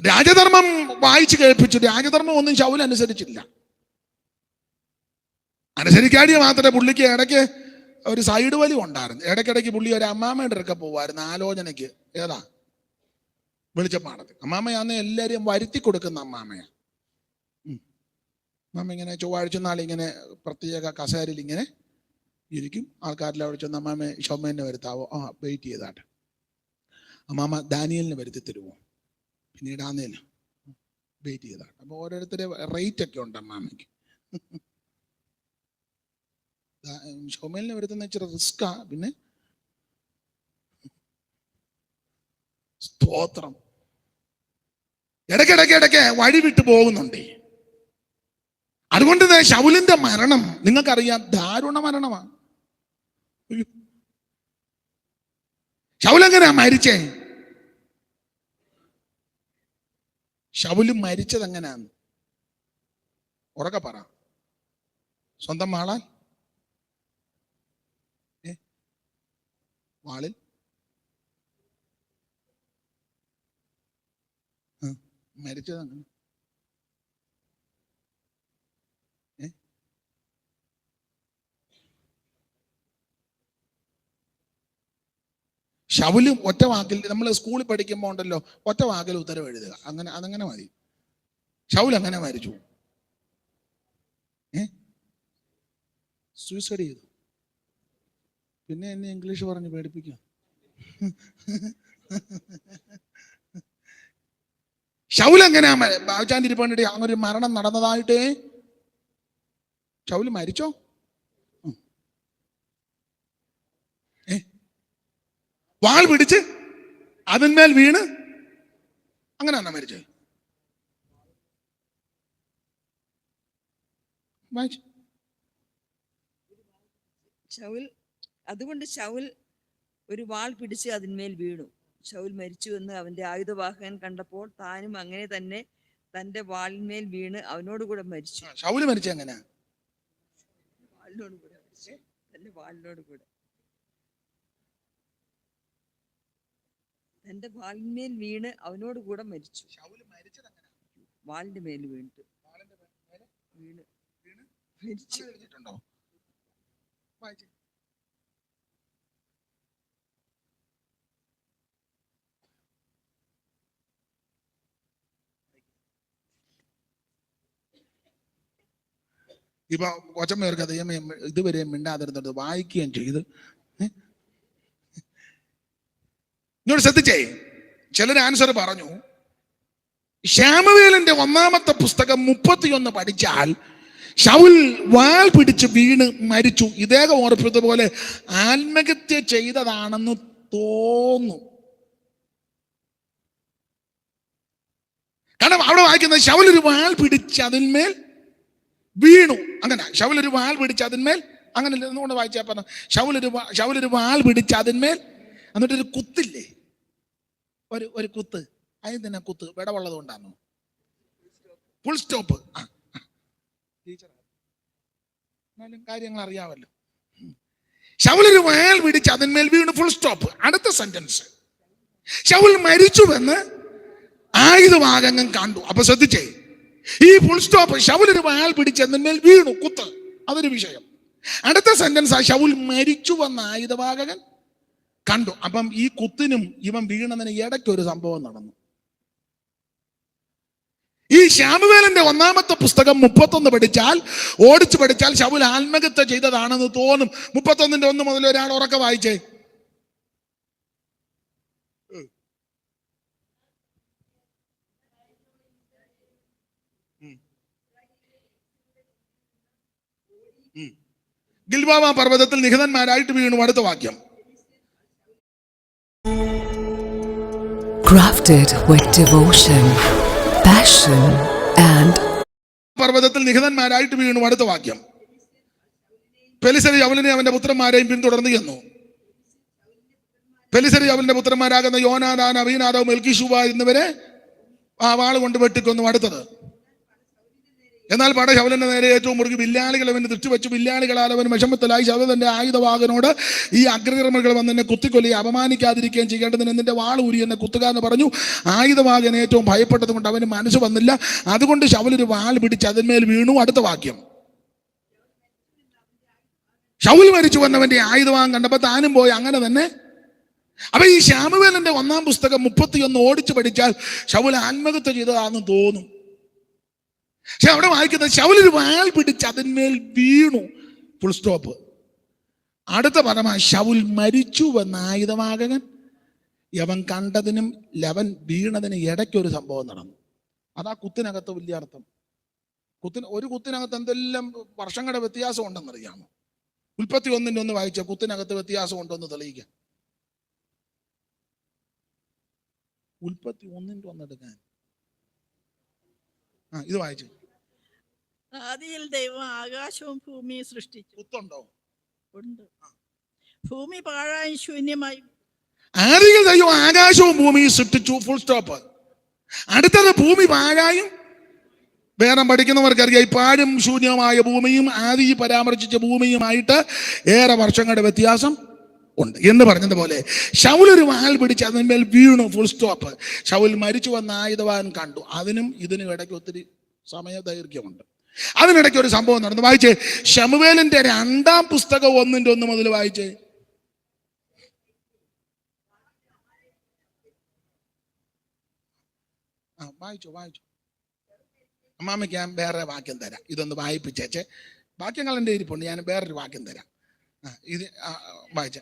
രാജധർമ്മം വായിച്ചു കേൾപ്പിച്ചു. രാജധർമ്മം ഒന്നും ശൗൽ അനുസരിച്ചില്ല. അനുസരിക്കാടിയ മാത്രമേ പുള്ളിക്ക് ഇടയ്ക്ക് ഒരു സൈഡ് വലി ഉണ്ടായിരുന്നു. ഇടയ്ക്കിടയ്ക്ക് പുള്ളി ഒരു അമ്മാമ്മയുടെ അടുക്ക പോവായിരുന്നു ആലോചനയ്ക്ക്. ഏതാ? വെളിച്ചപ്പാടത്ത്. അമ്മാമ്മയാന്ന് എല്ലാവരെയും വരുത്തി കൊടുക്കുന്ന അമ്മാമ്മയാ. അമ്മാമ്മ ഇങ്ങനെ ചൊവ്വാഴ്ച നാളിങ്ങനെ പ്രത്യേക കസേരയിൽ ഇങ്ങനെ ഇരിക്കും. ആൾക്കാരെല്ലാം അവിടെ ചെന്ന് അമ്മാമ്മ ഷൊമ്മേനെ വരുത്താവോ? വെയിറ്റ് ചെയ്താട്ടെ. അമ്മാമ്മ ദാനിയലിനെ വരുത്തി തരുമോ? പിന്നീട് ആന്നേന് വെയിറ്റ് ചെയ്താട്ടെ. അപ്പൊ ഓരോരുത്തരുടെ റേറ്റ് ഒക്കെ ഉണ്ട് അമ്മാമ്മയ്ക്ക്. ഷൊമേലിനെ വരുത്തുന്ന ഇച്ചിരി റിസ്കാ. പിന്നെ സ്തോത്രം. ഇടയ്ക്ക് വഴി വിട്ടു പോകുന്നുണ്ട്. അതുകൊണ്ട് ശൗലിന്റെ മരണം നിങ്ങൾക്കറിയാം, ദാരുണ മരണമാണ്. ശൗൽ എങ്ങനെയാ മരിച്ചേ? ശൗല് മരിച്ചത് എങ്ങനെയാന്ന് ഉറക്കെ പറ. സ്വന്തം വാളാൽ? വാളിൽ മരിച്ചത് അങ്ങനെ. ശൗലും ഒറ്റ വാക്കിൽ, നമ്മൾ സ്കൂളിൽ പഠിക്കുമ്പോൾ ഉണ്ടല്ലോ, ഒറ്റ വാക്കിൽ ഉത്തരവ് എഴുതുക. അതങ്ങനെ മതി. ശൗൽ അങ്ങനെ മരിച്ചു. സൂയിസൈഡ് ചെയ്തു. പിന്നെ എന്നെ ഇംഗ്ലീഷ് പറഞ്ഞ് പേടിപ്പിക്കുക. ശൗൽ എങ്ങനെയാ ബാബുചാണ്ടിരിപ്പണ്ടി അങ്ങനൊരു മരണം നടന്നതായിട്ട്? ശൗൽ മരിച്ചോ? വാൾ പിടിച്ച് അതിന്മേൽ വീണ് അങ്ങനെയാണോ മരിച്ചത്? അതുകൊണ്ട് ശൗൽ ഒരു വാൾ പിടിച്ച് അതിന്മേൽ വീണു. ശൗൽ മരിച്ചു എന്ന് അവന്റെ ആയുധവാഹകൻ കണ്ടപ്പോൾ താനും അങ്ങനെ തന്നെ തന്റെ വാളിന്മേൽ വീണ് അവനോട് കൂടെ മരിച്ചു. ശൗൽ മരിച്ച എങ്ങനെ? വാളിനോട് കൂടെ മരിച്ചു. തന്റെ വാളിനോട് കൂടെ, തന്റെ വാളിന്മേൽ വീണ് അവനോട് കൂടെ മരിച്ചു. വാളിന്റെ മേൽ വീണിട്ട് വീണ് മരിച്ചു. ഇപ്പൊ കൊച്ചമ്മേർക്ക് ദൈവമേ ഇതുവരെ മിണ്ടാതിരുന്നത് വായിക്കുകയും ചെയ്ത്. ഇങ്ങോട്ട് ശ്രദ്ധിച്ചേ, ചിലർ ആൻസർ പറഞ്ഞു. ശമൂവേലിന്റെ 1-ാമത്തെ പുസ്തകം 31 പഠിച്ചാൽ ശൗൽ വാൾ പിടിച്ച് വീണ് മരിച്ചു. ഇദ്ദേഹം ഓർപ്പിച്ചതുപോലെ ആത്മഹത്യ ചെയ്തതാണെന്ന് തോന്നുന്നു. കാരണം അവിടെ വായിക്കുന്നത് ശൗൽ ഒരു വാൾ പിടിച്ച് അതിന്മേൽ വീണു. അങ്ങനെ ശൗൽ ഒരു വാൾ പിടിച്ച് അതിന്മേൽ, അങ്ങനെ ഒന്നുകൊണ്ട് വായിച്ചാൽ പറഞ്ഞു ശൗൽ ഒരു വാൾ പിടിച്ച് അതിന്മേൽ, എന്നിട്ടൊരു കുത്തില്ലേ, ഒരു കുത്ത്. അതിന് തന്നെ കുത്ത് വിടവുള്ളത് കൊണ്ടാണോ? Full stop. എന്നാലും കാര്യങ്ങൾ അറിയാമല്ലോ. ശൗൽ ഒരു വാൾ പിടിച്ച് അതിന്മേൽ വീണു, ഫുൾ സ്റ്റോപ്പ്. അടുത്ത സെന്റൻസ്, ശൗൽ മരിച്ചുവെന്ന് ആയുധവാഹകൻ കണ്ടു. അപ്പൊ ശ്രദ്ധിച്ചേ, ഈ ഫുൾ സ്റ്റോപ്പ് ശൗൽ ഒരു വാൾ പിടിച്ച് അതിന്മേൽ വീണു, കുത്ത്, അതൊരു വിഷയം. അടുത്ത സെന്റൻസ്, ശൗൽ മരിച്ചുവെന്ന് ആയുധവാഹകൻ കണ്ടു. അപ്പം ഈ കുത്തിനും ഇവൻ വീണതിന് ഇടയ്ക്ക് ഒരു സംഭവം നടന്നു. ഈ ശമൂവേലിന്റെ 1-ാമത്തെ പുസ്തകം 31 പഠിച്ചാൽ, ഓടിച്ചു പഠിച്ചാൽ ശൗൽ ആത്മഹത്യ ചെയ്തതാണെന്ന് തോന്നും. 31-1 മുതൽ ഒരാൾ ഉറക്കെ വായിച്ചേ. ഗിൽബോവ പർവ്വതത്തിൽ നിഹതന്മാരായിട്ട് വീണു. അടുത്ത വാക്യം. Crafted with devotion, passion and പർവ്വതത്തിൽ നിഹതന്മാരായിട്ട് വീണു. അടുത്ത വാക്യം. പെലിസ്തർ ശൗലിനെ അവന്റെ പുത്രന്മാരെയും പിന്തുടർന്നു ചെന്നു. പെലിസ്തർ ശൗലിന്റെ പുത്രന്മാരാകുന്ന യോനാദാൻ, അബീനാദാവ്, മെൽക്കിശൂവ എന്നിവരെ ആ വാൾ കൊണ്ട് വെട്ടിക്കൊന്നു. അടുത്തത് എന്നാൽ പട ശൗലന്റെ നേരെ ഏറ്റവും മുറുകി വില്ലാളികൾ അവന് ദൃഷ്ടി വെച്ചു. വില്ലാളികളാൽ അവൻ വിഷമത്തിലായി. ശൗലൻ തന്റെ ആയുധവാഹനോട്, ഈ അഗ്രകർമ്മികൾ വന്ന് എന്നെ കുത്തിക്കൊല്ലുകയും അപമാനിക്കാതിരിക്കുകയും ചെയ്യേണ്ടതിന് നിന്റെ വാൾ ഊരി എന്നെ കുത്തുക എന്ന് പറഞ്ഞു. ആയുധവാഹൻ ഏറ്റവും ഭയപ്പെട്ടത് കൊണ്ട് അവന് മനസ്സ് വന്നില്ല. അതുകൊണ്ട് ശൗൽ ഒരു വാൾ പിടിച്ച് അതിന്മേൽ വീണു. അടുത്ത വാക്യം, ശൗൽ മരിച്ചു വന്നവന്റെ ആയുധവാഹം കണ്ടപ്പോൾ താനും പോയി അങ്ങനെ തന്നെ. അപ്പൊ ഈ ശമൂവേലിന്റെ 1-ാം പുസ്തകം 31 ഓടിച്ചു പഠിച്ചാൽ ശൗൽ ആത്മഹത്യ ചെയ്തതാണെന്ന് തോന്നും. പക്ഷെ അവിടെ വായിക്കുന്നത് ശൗൽ ഒരു വാൾ പിടിച്ച് അതിന്മേൽ വീണു. Full stop. അടുത്ത പദമാ ശൗൽ മരിച്ചു വന്ന ആയുധവാഹകൻ യവൻ കണ്ടതിനും ലവൻ വീണതിനും ഇടയ്ക്കൊരു സംഭവം നടന്നു. അതാ കുത്തിനകത്ത് വലിയ അർത്ഥം. ഒരു കുത്തിനകത്ത് എന്തെല്ലാം വർഷങ്ങളുടെ വ്യത്യാസം ഉണ്ടെന്നറിയാമോ? ഉൽപ്പത്തി 1:1 വായിച്ച കുത്തിനകത്ത് വ്യത്യാസം ഉണ്ടോന്ന് തെളിയിക്കാം. ഉൽപ്പത്തി 1:1 എടുക്കാൻ. ഇത് വായിച്ചു. ആദിയിൽ ദൈവം ആകാശവും ഭൂമിയും സൃഷ്ടിച്ചു. കുത്തുണ്ടോ? ഉണ്ട്. ഭൂമി പാഴായി ശൂന്യമായി. ആദിയിൽ ദൈവം ആകാശവും ഭൂമിയും സൃഷ്ടിച്ചു. Full stop. അടുത്തത് ഭൂമി പാഴായും. വേറെ പഠിക്കുന്നവർക്കറിയാം, പാഴും ശൂന്യമായ ഭൂമിയും ആദി പരാമർശിച്ച ഭൂമിയുമായിട്ട് ഏറെ വർഷങ്ങളുടെ വ്യത്യാസം ഉണ്ട് എന്ന് പറഞ്ഞതുപോലെ ശൗൽ ഒരു വാൾ പിടിച്ച് അതിന്മേൽ വീണു. Full stop. ശൗൽ മരിച്ചു വന്ന ആയുധവാൻ കണ്ടു. അതിനും ഇതിനും ഇടയ്ക്ക് ഒത്തിരി സമയ ദൈർഘ്യമുണ്ട്. അതിനിടയ്ക്ക് ഒരു സംഭവം നടന്നു. വായിച്ചേ, ശമൂവേലിന്റെ 2-ാം പുസ്തകം 1:1 മുതൽ വായിച്ചേ. വായിച്ചു. അമ്മാമ്മയ്ക്ക് ഞാൻ വേറെ വാക്യം തരാം. ഇതൊന്ന് വായിപ്പിച്ചേച്ചേ. വാക്യങ്ങൾ എൻ്റെ ഇരിപ്പുണ്ട്. ഞാൻ വേറൊരു വാക്യം തരാം. ഇത് വായിച്ച.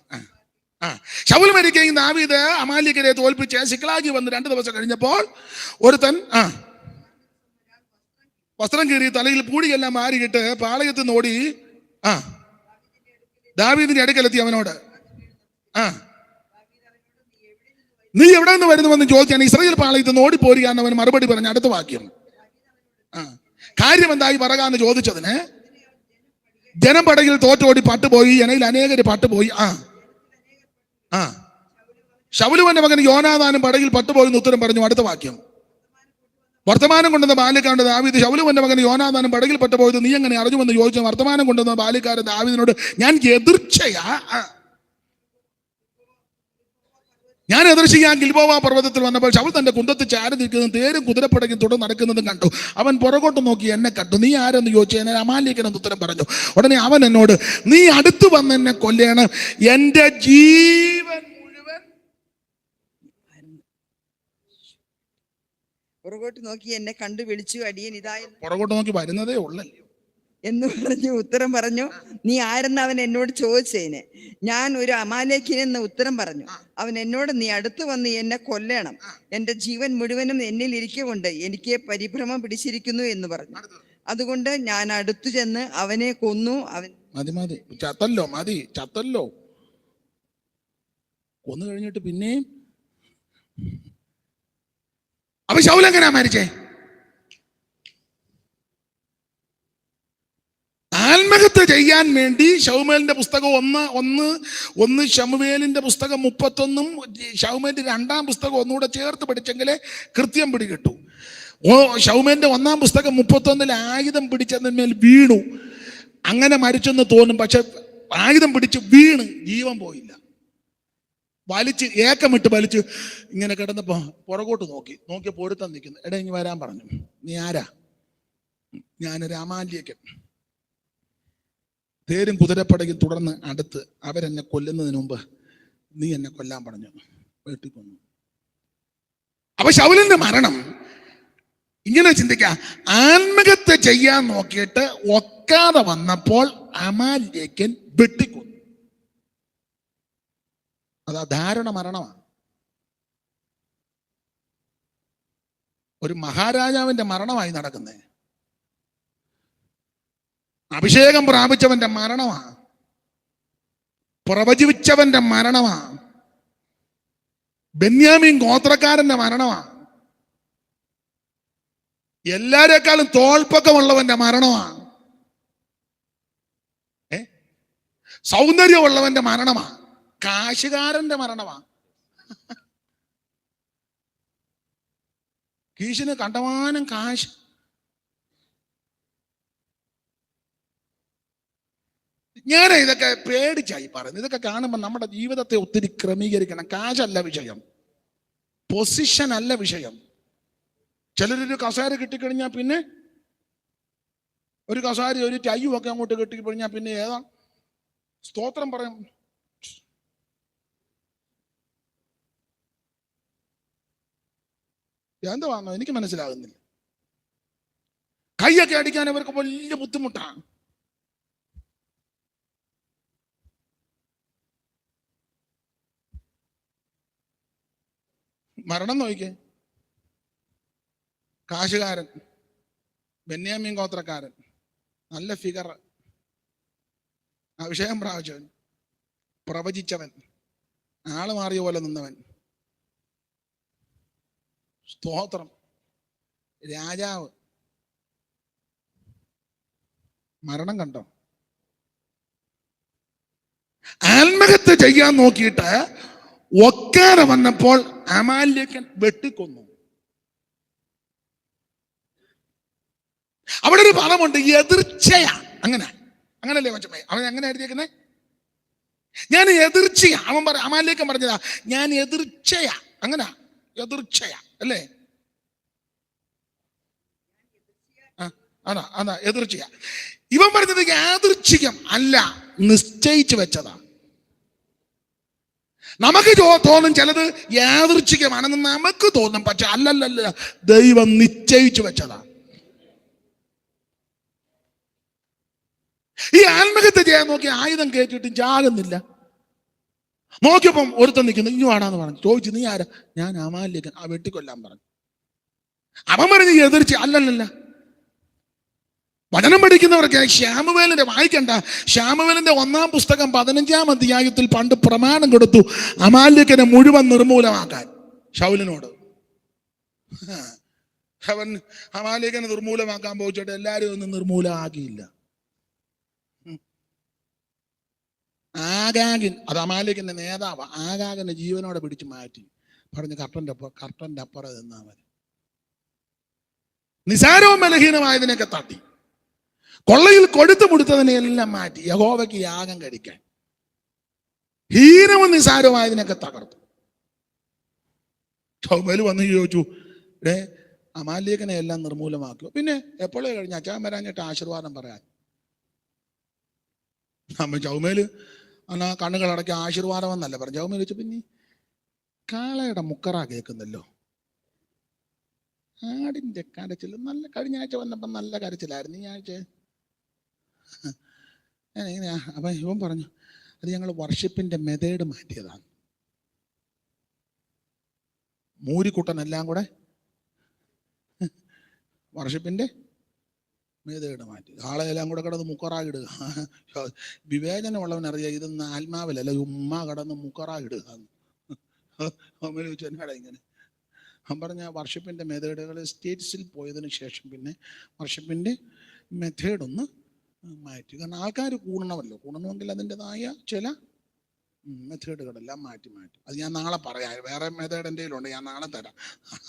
ശൗൽ മരിക്കുകയും ദാവീദ് അമാലിക്കരെ തോൽപ്പിച്ച് സിക്ലാഗി വന്ന് 2 ദിവസം കഴിഞ്ഞപ്പോൾ ഒരുത്തൻ വസ്ത്രം കീറി തലയിൽ പൂടിയെല്ലാം മാറിയിട്ട് പാളയത്തിൽ നിന്ന് ഓടി ദാവീദിന്റെ അടുക്കലെത്തി അവനോട്, നീ എവിടെ നിന്ന് വരുന്നുവെന്ന് ചോദിക്കാൻ ഇസ്രായേൽ പാളയത്തിൽ നിന്ന് ഓടിപ്പോരുകയാണെന്ന് അവൻ മറുപടി പറഞ്ഞു. അടുത്ത വാക്യം, കാര്യം എന്തായി പറയാന്ന് ചോദിച്ചതിന് ജനം പടകിൽ തോറ്റോടി പട്ടുപോയി, ജനയിൽ അനേകര് പട്ടുപോയി. ശൗലുവിന്റെ മകൻ യോനാഥാനും പടകിൽ പട്ടുപോയി എന്ന് ഉത്തരം പറഞ്ഞു. അടുത്ത വാക്യം, വർത്തമാനം കൊണ്ടുവന്ന ബാല്യക്കാരൻ ദാവീദ് ശൗലുവിന്റെ മകൻ യോനാഥാനും പടകിൽ പട്ടുപോയത് നീ എങ്ങനെ അറിഞ്ഞുവെന്ന് ചോദിച്ചു. വർത്തമാനം കൊണ്ടുവന്ന ബാല്യക്കാരൻ ദാവീദിനോട്, ഞാൻ എതിർച്ചയാ ഗിൽബോവ പർവ്വതത്തിൽ വന്നപ്പോൾ ശൗൽ തന്റെ കുന്തത്തിൽ ചാരി നിൽക്കുന്നതും തേരും കുതിരപ്പടകിൽ തുടർന്ന് നടക്കുന്നതും കണ്ടു. അവൻ പുറകോട്ട് നോക്കി എന്നെ കണ്ടു. നീ ആരെന്ന് ചോദിച്ചു. ഞാൻ അമാലേക്കനെന്ന് ഉത്തരം പറഞ്ഞു. ഉടനെ അവൻ എന്നോട്, നീ അടുത്ത് വന്ന് എന്നെ കൊല്ലേണം, എന്റെ ജീവൻ മുഴുവൻ. പുറകോട്ട് നോക്കി എന്നെ കണ്ടു വിളിച്ചു, അടിയൻ ഇതായി. പുറകോട്ട് നോക്കി വരുന്നതേ ഉള്ളല്ലോ എന്ന് പറഞ്ഞു. ഉത്തരം പറഞ്ഞു, നീ ആരെന്ന് അവൻ എന്നോട് ചോദിച്ചതിന് ഞാൻ ഒരു അമാലേക്കിനെന്ന് ഉത്തരം പറഞ്ഞു. അവൻ എന്നോട്, നീ അടുത്ത് വന്ന് എന്നെ കൊല്ലണം, എന്റെ ജീവൻ മുഴുവനും എന്നിൽ ഇരിക്കൊണ്ട് എനിക്ക് പരിഭ്രമം പിടിച്ചിരിക്കുന്നു എന്ന് പറഞ്ഞു. അതുകൊണ്ട് ഞാൻ അടുത്തു ചെന്ന് അവനെ കൊന്നു. അവൻ ചത്തല്ലോ കൊന്നു കഴിഞ്ഞിട്ട് പിന്നെയും അപ്പൊ ശൗൽ എങ്ങനെയാ മരിച്ചേ? ആത്മഹത്യ ചെയ്യാൻ വേണ്ടി ശമൂവേലിന്റെ പുസ്തകം 1 ശമൂവേലിന്റെ പുസ്തകം 31 ശമൂവേലിന്റെ 2-ാം പുസ്തകം ഒന്നുകൂടെ ചേർത്ത് പഠിച്ചെങ്കിലേ കൃത്യം പിടികിട്ടു. ശമൂവേലിന്റെ 1-ാം പുസ്തകം 31 ആയുധം പിടിച്ചതിന്മേൽ വീണു. അങ്ങനെ മരിച്ചെന്ന് തോന്നും. പക്ഷെ ആയുധം പിടിച്ച് വീണ് ജീവൻ പോയില്ല. ഏക്കമിട്ട് വലിച്ച് ഇങ്ങനെ കിടന്നപ്പോ പുറകോട്ട് നോക്കിയപ്പോ ഒരുത്തൻ നിൽക്കുന്നു. എടാ ഇങ്ങ് വരാൻ പറഞ്ഞു. നീ ആരാ? ഞാനൊരു അമാലേക്കൻ. തേരും കുതിരപ്പടകിൽ തുടർന്ന് അടുത്ത് അവരെന്നെ കൊല്ലുന്നതിന് മുമ്പ് നീ എന്നെ കൊല്ലാൻ പറഞ്ഞു. വീട്ടിൽ കൊന്നു. അപ്പൊ ശൗലിന്റെ മരണം ഇങ്ങനെ ചിന്തിക്കാം. ആത്മഹത്യ ചെയ്യാൻ നോക്കിയിട്ട് ഒക്കാതെ വന്നപ്പോൾ അമാലേക്കൻ വെട്ടിക്കൊന്നു. അതാ ദാരുണ മരണമാണ്. ഒരു മഹാരാജാവിന്റെ മരണമായി നടക്കുന്നേ. അഭിഷേകം പ്രാപിച്ചവന്റെ മരണമാണ്. പ്രവചിച്ചവന്റെ മരണമാണ്. ബെന്യാമീൻ ഗോത്രക്കാരന്റെ മരണമാണ്. എല്ലാരെക്കാളും തോൾപ്പൊക്കമുള്ളവന്റെ മരണമാണ്. സൗന്ദര്യമുള്ളവന്റെ മരണമാണ്. കാശുകാരന്റെ മരണമാണ്. കീശിന് കണ്ടമാനം കാശ്. ഞാൻ ഇതൊക്കെ പേടിച്ചായി പറയുന്നത്. ഇതൊക്കെ കാണുമ്പോൾ നമ്മുടെ ജീവിതത്തെ ഒത്തിരി ക്രമീകരിക്കണം. കാശല്ല വിഷയം, പൊസിഷൻ അല്ല വിഷയം. ചിലരൊരു കസേര കിട്ടിക്കഴിഞ്ഞാൽ പിന്നെ ഒരു കസേര ഒരു ടൈയും ഒക്കെ അങ്ങോട്ട് കെട്ടിക്കഴിഞ്ഞാൽ പിന്നെ ഏതാ സ്തോത്രം പറയാം. എന്താണോ എനിക്ക് മനസ്സിലാകുന്നില്ല. കൈയൊക്കെ അടിക്കാൻ അവർക്ക് വലിയ ബുദ്ധിമുട്ടാണ്. മരണം നോക്കിക്കേ. കാശുകാരൻ, ബെന്യാമീൻ ഗോത്രക്കാരൻ, നല്ല ഫിഗർ, അഭിഷേകം പ്രാപിച്ചവൻ, പ്രവചിച്ചവൻ, ആള് മാറിയ പോലെ നിന്നവൻ, സ്തോത്രം, രാജാവ്, മരണം കണ്ടോ? ആത്മഹത്യ ചെയ്യാൻ നോക്കിയിട്ട് ഒക്കാരെ വന്നപ്പോൾ അമാലേക്കൻ വെട്ടിക്കൊന്നു. അവിടെ ഒരു പദമുണ്ട്, എതിർച്ചയാ. അങ്ങനല്ലേ മച്ചമ്മേ? അവൻ എങ്ങനെ എഴുതിയേക്കുന്നേ? ഞാൻ എതിർച്ചയാ. അവൻ അമാലേക്കൻ പറഞ്ഞതാ, ഞാൻ എതിർച്ചയാ. അങ്ങനെ എതിർച്ചയാ അല്ലേ? അതാ എതിർച്ചയാ. ഇവൻ പറഞ്ഞത് യാദൃച്ഛികം അല്ല, നിശ്ചയിച്ചു വെച്ചതാ. നമുക്ക് തോന്നും ചിലത് യാദൃച്ഛികമാണെന്ന് നമുക്ക് തോന്നും, പക്ഷെ അല്ലല്ല, ദൈവം നിശ്ചയിച്ചു വെച്ചതാ. ഈ ആത്മഹത്യ ചെയ്യാൻ നോക്കി ആയുധം കയറ്റിയിട്ടും ചാകുന്നില്ല. നോക്കിയപ്പം ഒരുത്തൻ നിൽക്കുന്നു, ഇനി വേണമെന്ന് പറഞ്ഞു. ചോദിച്ചു, നീ ആരാ? ഞാൻ അമാലേക്കൻ. ആ വെട്ടിക്കൊല്ലാൻ പറഞ്ഞു. അവൻ പറഞ്ഞു എതിർച്ച അല്ലല്ല. വചനം പഠിക്കുന്നവർക്ക് ശാമുവേലിന്റെ വായിക്കണ്ട. ശാമുവേലിന്റെ 1-ാം പുസ്തകം 15-ാം അധ്യായത്തിൽ പണ്ട് പ്രമാണം കൊടുത്തു അമാലേക്കനെ മുഴുവൻ നിർമൂലമാക്കാൻ ശൗലിനോട്. അവൻ അമാലേക്കനെ നിർമൂലമാക്കാൻ പോയിട്ട് എല്ലാരും ഒന്നും നിർമൂലമാക്കിയില്ല. ആഗാഗിൻ, അത് അമാലേക്കിന്റെ നേതാവ്, ആഗാഗിന്റെ ജീവനോടെ പിടിച്ചു മാറ്റി. പറഞ്ഞു കർട്ടന്റെ അപ്പുറം നിന്നാ മതി. നിസാരവും ബലഹീനമായതിനൊക്കെ തട്ടി, കൊള്ളയിൽ കൊടുത്തു മുടുത്തതിനെല്ലാം മാറ്റി യഹോവയ്ക്ക് യാഗം കഴിക്കാൻ. ഹീനവും നിസാരവുമായതിനൊക്കെ തകർത്തു. ശൗമേൽ വന്ന് ചോദിച്ചു, അമാലേക്കനെ എല്ലാം നിർമൂലമാക്കുക. പിന്നെ എപ്പോഴേ കഴിഞ്ഞ അച്ചാൻ വരാഞ്ഞിട്ട് ആശീർവാദം പറയാൻ. ചൗമേല് എന്നാ കണ്ണുകളടക്കി ആശീർവാദം എന്നല്ല പറഞ്ഞു. ചൗമേൽ വെച്ചു, പിന്നെ കാളയുടെ മുക്കറ കേൾക്കുന്നല്ലോ, ആടിന്റെ കരച്ചിൽ നല്ല. കഴിഞ്ഞ ആഴ്ച വന്നപ്പം നല്ല കരച്ചിലായിരുന്നു. ഈ ആഴ്ച എങ്ങനെയാ? അപ്പൊ ഇവൻ പറഞ്ഞു, അത് ഞങ്ങൾ വർഷിപ്പിന്റെ മെത്തേഡ് മാറ്റിയതാണ്. മൂരിക്കുട്ടനെല്ലാം കൂടെ വർഷിപ്പിന്റെ മെത്തേഡ് മാറ്റി. ആളെല്ലാം കൂടെ കിടന്ന് മുക്കറായിടുക. വിവേചനമുള്ളവനറിയാം ഇതൊന്നും ആത്മാവിലല്ല, ഉമ്മ കിടന്ന് മുക്കറായിടുക. എന്നാടാ ഇങ്ങനെ? അവൻ പറഞ്ഞ വർഷിപ്പിന്റെ മെത്തേഡുകൾ സ്റ്റേറ്റ്സിൽ പോയതിനു ശേഷം പിന്നെ വർഷിപ്പിന്റെ മെത്തേഡ് ഒന്ന് മാറ്റി. കാരണം ആൾക്കാർ കൂടണമല്ലോ, കൂടണമെങ്കിൽ അതിൻ്റെതായ ചില മെത്തേഡുകളെല്ലാം മാറ്റി. അത് ഞാൻ നാളെ പറയാം. വേറെ മെത്തേഡ് എൻ്റെ കയ്യിലുണ്ട്, ഞാൻ നാളെ തരാം.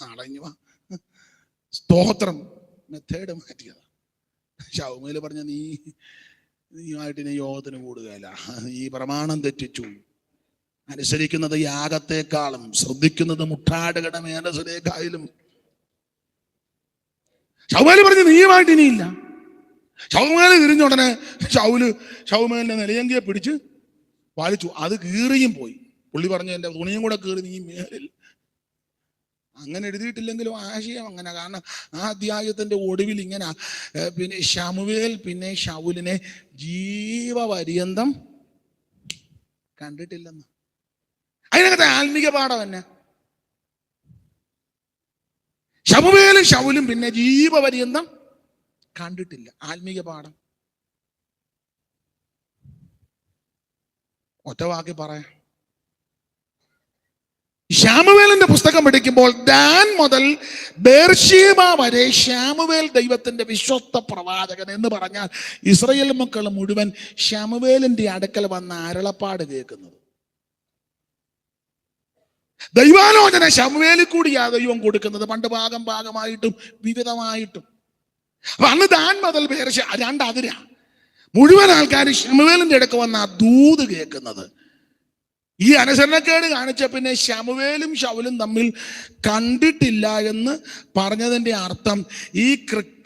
നാളെ ഇനി വാ. സ്തോത്രം, മെത്തേഡ് മാറ്റിയതാ. ശൗമേൽ പറഞ്ഞ നീയുമായിട്ട് ഇനി യോഗത്തിന് കൂടുകയില്ല, ഈ പ്രമാണം തെറ്റിച്ചു. അനുസരിക്കുന്നത് യാഗത്തെക്കാളും ശ്രദ്ധിക്കുന്നത് മുട്ടാടുകളുടെ മേനസിലേക്കായാലും. ശൗമേൽ പറഞ്ഞു നീയുമായിട്ട് ഇനിയില്ല. ശൗമേൽ തിരിഞ്ഞ ഉടനെ ശൗമേലിന്റെ നിലയങ്കിയെ പിടിച്ച് വലിച്ചു. അത് കീറിയും പോയി. പുള്ളി പറഞ്ഞു, എൻ്റെ തുണിയും കൂടെ കീറി നീ മേലിൽ. അങ്ങനെ എഴുതിയിട്ടില്ലെങ്കിലും ആശയം അങ്ങനെ. കാരണം ആ അധ്യായത്തിന്റെ ഒടുവിൽ ഇങ്ങനെ, പിന്നെ ശമൂവേൽ പിന്നെ ശൗലിനെ ജീവപര്യന്തം കണ്ടിട്ടില്ലെന്ന്. അതിനകത്തെ ആത്മീക പാഠം തന്നെ. ശമൂവേലും ശൗലും പിന്നെ ജീവപര്യന്തം കണ്ടിട്ടില്ല. ആത്മീക പാഠം ഒറ്റ വാക്കി പറയാം. ശമൂവേലിന്റെ പുസ്തകം പഠിക്കുമ്പോൾ ദാൻ മുതൽ ബേർശേബ വരെ ശമൂവേൽ ദൈവത്തിന്റെ വിശ്വസ്ത പ്രവാചകൻ എന്ന് പറഞ്ഞാൽ ഇസ്രായേൽ മക്കൾ മുഴുവൻ ശമൂവേലിന്റെ അടുക്കൽ വന്ന അരുളപ്പാട് കേൾക്കുന്നത്. ദൈവാലോചന ശമൂവേലിൽ കൂടിയാ ദൈവം കൊടുക്കുന്നത്, പണ്ട് ഭാഗമായിട്ടും വിവിധമായിട്ടും. അപ്പൊ അന്ന് ദാൻ മുതൽ ബേർശേബ 2 അതിരാ. മുഴുവൻ ആൾക്കാർ ശമൂവേലിന്റെ അടുക്ക് വന്ന ആ ദൂത് കേൾക്കുന്നത്. ഈ അനുസരണക്കേട് കാണിച്ച പിന്നെ ശമൂവേലും ശൗലും തമ്മിൽ കണ്ടിട്ടില്ല എന്ന് പറഞ്ഞതിന്റെ അർത്ഥം ഈ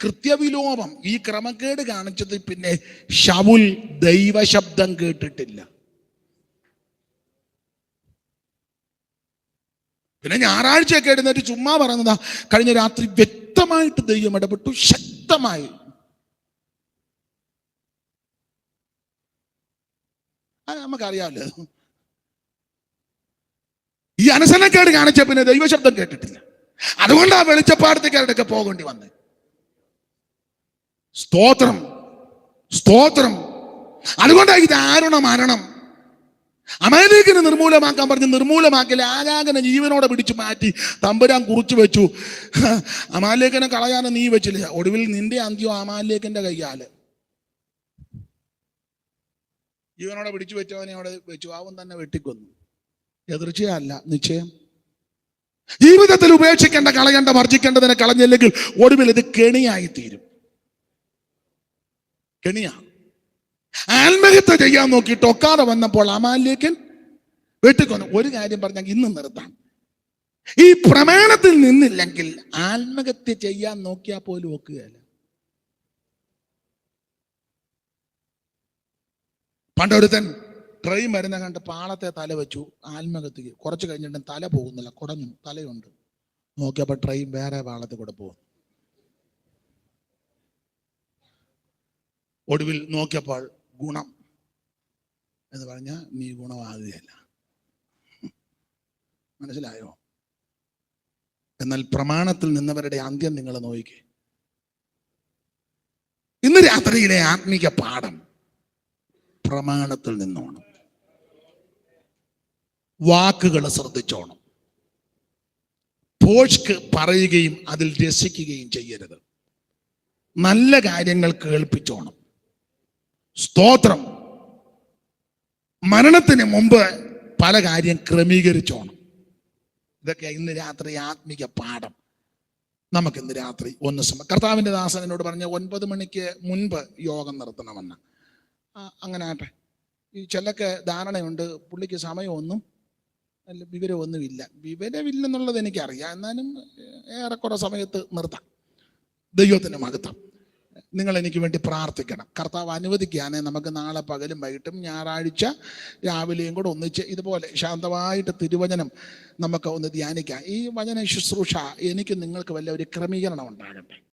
കൃത്യവിലോപം, ഈ ക്രമക്കേട് കാണിച്ചത് പിന്നെ ശൗൽ ദൈവശബ്ദം കേട്ടിട്ടില്ല. പിന്നെ ഞായറാഴ്ചയൊക്കെ എഴുന്നേറ്റ് ചുമ്മാ പറയുന്നതാ, കഴിഞ്ഞ രാത്രി വ്യക്തമായിട്ട് ദൈവം ഇടപെട്ടു, ശക്തമായി. നമുക്കറിയാമല്ലോ. ഈ അനുസരണക്കേട് കാണിച്ച പിന്നെ ദൈവശബ്ദം കേട്ടിട്ടില്ല. അതുകൊണ്ട് ആ വെളിച്ചപ്പാടത്തേക്കാരുടെയൊക്കെ പോകേണ്ടി വന്നത്. സ്തോത്രം, സ്തോത്രം. അതുകൊണ്ടാണ് ഈ ദാരുണ മരണം. അമാലേക്കിനെ നിർമൂലമാക്കാൻ പറഞ്ഞ് നിർമൂലമാക്കില്ല, ആഗാഗനെ ജീവനോടെ പിടിച്ചു മാറ്റി തമ്പുരാൻ കുറിച്ചു വെച്ചു. അമാലേക്കിനെ കളയാനും നീ വെച്ചില്ല. ഒടുവിൽ നിന്റെ അന്ത്യം അമാലേക്കിന്റെ കയ്യാല്. ജീവനോടെ പിടിച്ചു വെച്ചവനെ അവിടെ വെച്ചു, അവൻ തന്നെ വെട്ടിക്കൊന്നു. എതിർച്ചയല്ല, നിശ്ചയം. ജീവിതത്തിൽ ഉപേക്ഷിക്കേണ്ട, കളയേണ്ട, വർജിക്കേണ്ടതിനെ കളഞ്ഞില്ലെങ്കിൽ ഒടുവിൽ ഇത് കെണിയായി തീരും. കെണിയാ. ആത്മഹത്യ ചെയ്യാൻ നോക്കിയിട്ട് ഒക്കാതെ വന്നപ്പോൾ അമാലേക്കൻ വെട്ടിക്കൊന്നു. ഒരു കാര്യം പറഞ്ഞാൽ ഇന്ന് നിർത്താം. ഈ പ്രമാണത്തിൽ നിന്നില്ലെങ്കിൽ ആത്മഹത്യ ചെയ്യാൻ നോക്കിയാൽ പോലും ഒക്കുകയല്ല. പണ്ടൊരുത്തൻ ട്രെയിൻ വരുന്ന കണ്ട് പാളത്തെ തല വെച്ചു, ആത്മഹത്യക്ക്. കുറച്ച് കഴിഞ്ഞിട്ട് തല പോകുന്നില്ല, കുടഞ്ഞു, തലയുണ്ട്. നോക്കിയപ്പോൾ ട്രെയിൻ വേറെ പാളത്തിൽ കൂടെ പോകും. ഒടുവിൽ നോക്കിയപ്പോൾ ഗുണം എന്ന് പറഞ്ഞാൽ നീ ഗുണമാകുകയല്ല. മനസ്സിലായോ? എന്നാൽ പ്രമാണത്തിൽ നിന്നവരുടെ അന്ത്യം നിങ്ങൾ നോക്കിക്കേ. ഇന്ന് രാത്രിയിലെ ആത്മീക പാഠം പ്രമാണത്തിൽ നിന്നോണം. വാക്കുകൾ ശ്രദ്ധിച്ചോണം. പോഷ്ക്ക് പറയുകയും അതിൽ രസിക്കുകയും ചെയ്യരുത്. നല്ല കാര്യങ്ങൾ കേൾപ്പിച്ചോണം. സ്തോത്രം. മരണത്തിന് മുമ്പ് പല കാര്യം ക്രമീകരിച്ചോണം. ഇതൊക്കെ ഇന്ന് രാത്രി ആത്മീക പാഠം. നമുക്കിന്ന് രാത്രി കർത്താവിൻ്റെ ദാസൻ എന്നോട് പറഞ്ഞ 9 മണിക്ക് മുൻപ് യോഗം നടത്തണമെന്ന്. അങ്ങനെ ആട്ടെ. ഈ ചിലക്ക് ധാരണയുണ്ട്, പുള്ളിക്ക് സമയമൊന്നും വിവരമൊന്നുമില്ല. വിവരമില്ലെന്നുള്ളത് എനിക്കറിയാം, എന്നാലും ഏറെക്കുറെ സമയത്ത് നിർത്താം. ദൈവത്തിന് മഹത്വം. നിങ്ങൾ എനിക്ക് വേണ്ടി പ്രാർത്ഥിക്കണം. കർത്താവ് അനുവദിക്കുകയാണെങ്കിൽ നമുക്ക് നാളെ പകലും വൈകിട്ടും ഞായറാഴ്ച രാവിലെയും കൂടെ ഒന്നിച്ച് ഇതുപോലെ ശാന്തമായിട്ട് തിരുവചനം നമുക്ക് ഒന്ന് ധ്യാനിക്കാം. ഈ വചന ശുശ്രൂഷ എനിക്ക് നിങ്ങൾക്ക് വല്ല ഒരു ക്രമീകരണം ഉണ്ടാകട്ടെ.